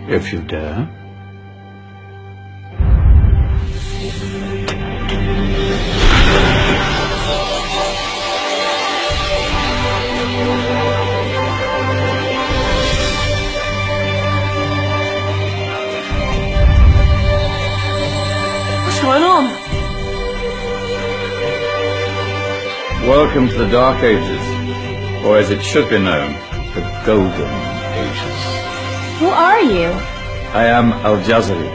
If you dare. What's going on? Welcome to the Dark Ages, or as it should be known, the Golden Ages. Who are you? I am Al-Jazari,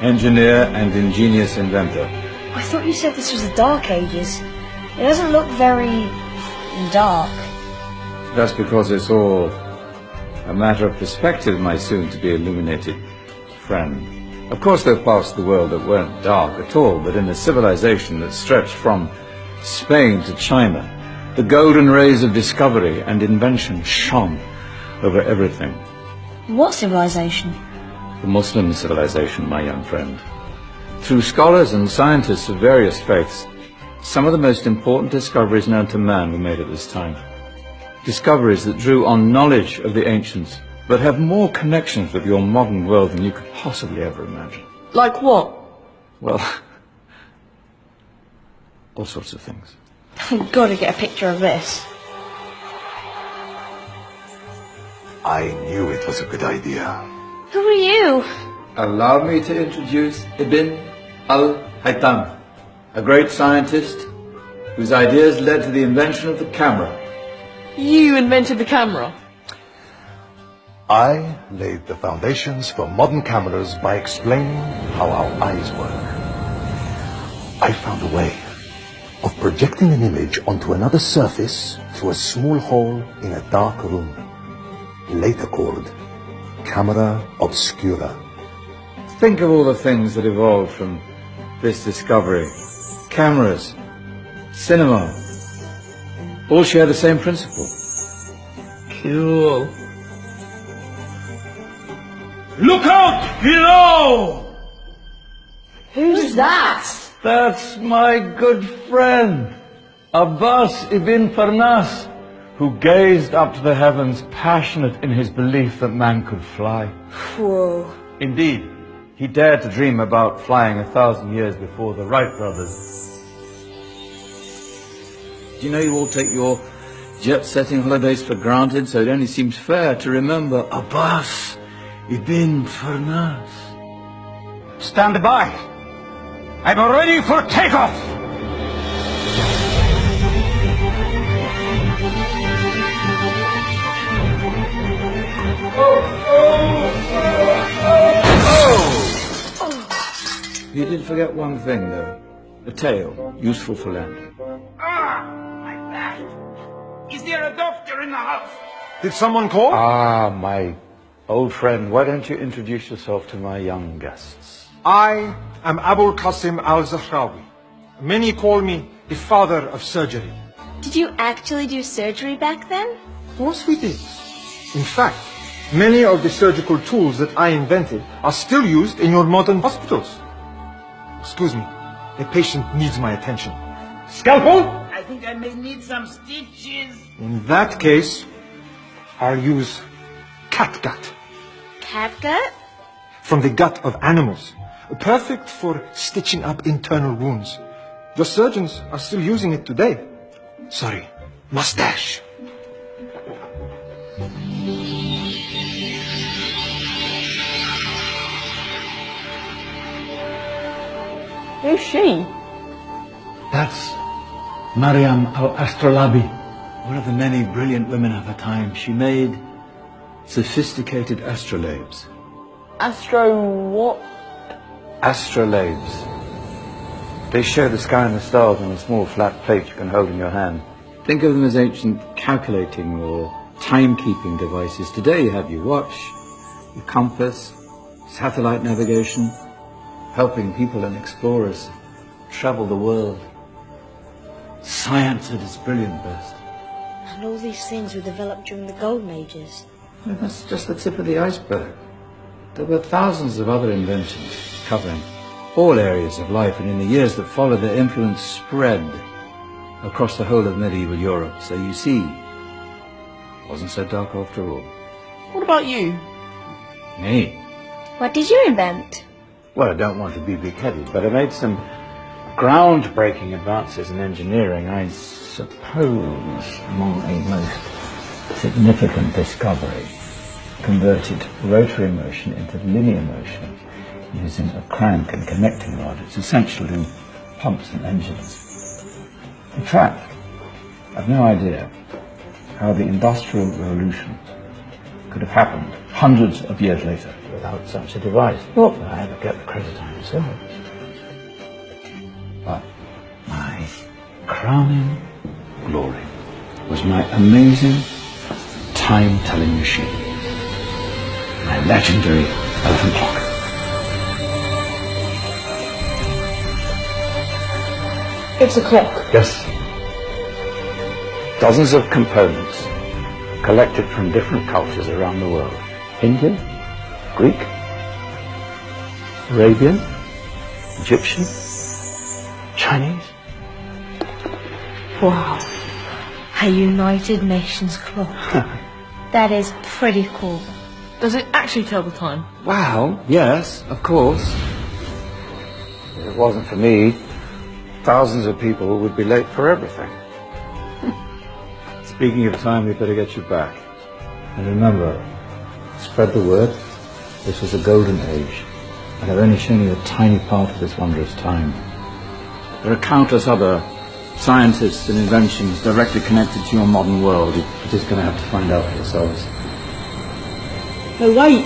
engineer and ingenious inventor. I thought you said this was the Dark Ages. It doesn't look very dark. That's because it's all a matter of perspective, my soon-to-be illuminated friend. Of course, there are parts of the world that weren't dark at all, but in a civilization that stretched from Spain to China, the golden rays of discovery and invention shone over everything. What civilization? The Muslim civilization, my young friend. Through scholars and scientists of various faiths, some of the most important discoveries known to man were made at this time. Discoveries that drew on knowledge of the ancients, but have more connections with your modern world than you could possibly ever imagine. Like what? Well, all sorts of things. I've got to get a picture of this. I knew it was a good idea. Who are you? Allow me to introduce Ibn al-Haytham, a great scientist whose ideas led to the invention of the camera. You invented the camera? I laid the foundations for modern cameras by explaining how our eyes work. I found a way of projecting an image onto another surface through a small hole in a dark room, later called camera obscura. Think of all the things that evolved from this discovery. Cameras, cinema, all share the same principle. Cool. Look out below! Who's that? That's my good friend, Abbas ibn Farnas, who gazed up to the heavens, passionate in his belief that man could fly. Whoa. Indeed, he dared to dream about flying 1,000 years before the Wright brothers. Do you know you all take your jet-setting holidays for granted, so it only seems fair to remember Abbas ibn Farnas. Stand by! I'm ready for takeoff! You did forget one thing, though. A tail, useful for landing. My back! Is there a doctor in the house? Did someone call? Ah, my old friend, why don't you introduce yourself to my young guests? I am Abul Qasim al-Zahrawi. Many call me the father of surgery. Did you actually do surgery back then? Of course we did. In fact, many of the surgical tools that I invented are still used in your modern hospitals. Excuse me, a patient needs my attention. Scalpel? I think I may need some stitches. In that case, I'll use catgut. Catgut? From the gut of animals. Perfect for stitching up internal wounds. The surgeons are still using it today. Sorry, mustache. Who's she? That's Maryam al-Astrolabi, one of the many brilliant women of her time. She made sophisticated astrolabes. Astro what? Astrolabes. They show the sky and the stars on a small flat plate you can hold in your hand. Think of them as ancient calculating or timekeeping devices. Today you have your watch, your compass, satellite navigation, helping people and explorers travel the world. Science at its brilliant best. And all these things were developed during the Golden Ages. Well, that's just the tip of the iceberg. There were thousands of other inventions covering all areas of life, and in the years that followed, their influence spread across the whole of medieval Europe. So you see, it wasn't so dark after all. What about you? Me? What did you invent? Well, I don't want to be big-headed, but I made some groundbreaking advances in engineering. I suppose my most significant discovery converted rotary motion into linear motion using a crank and connecting rod. It's essential in pumps and engines. In fact, I've no idea how the Industrial Revolution could have happened hundreds of years later without such a device. Not that I ever get the credit I deserve. But my crowning glory was my amazing time-telling machine, my legendary elephant clock. It's a clock. Yes. Dozens of components collected from different cultures around the world. Indian, Greek, Arabian, Egyptian, Chinese. Wow. A United Nations clock. That is pretty cool. Does it actually tell the time? Wow, yes, of course. If it wasn't for me, thousands of people would be late for everything. Speaking of time, we better get you back. And remember, spread the word. This was a golden age, and I've only shown you a tiny part of this wondrous time. There are countless other scientists and inventions directly connected to your modern world. You're just going to have to find out for yourselves. No, wait.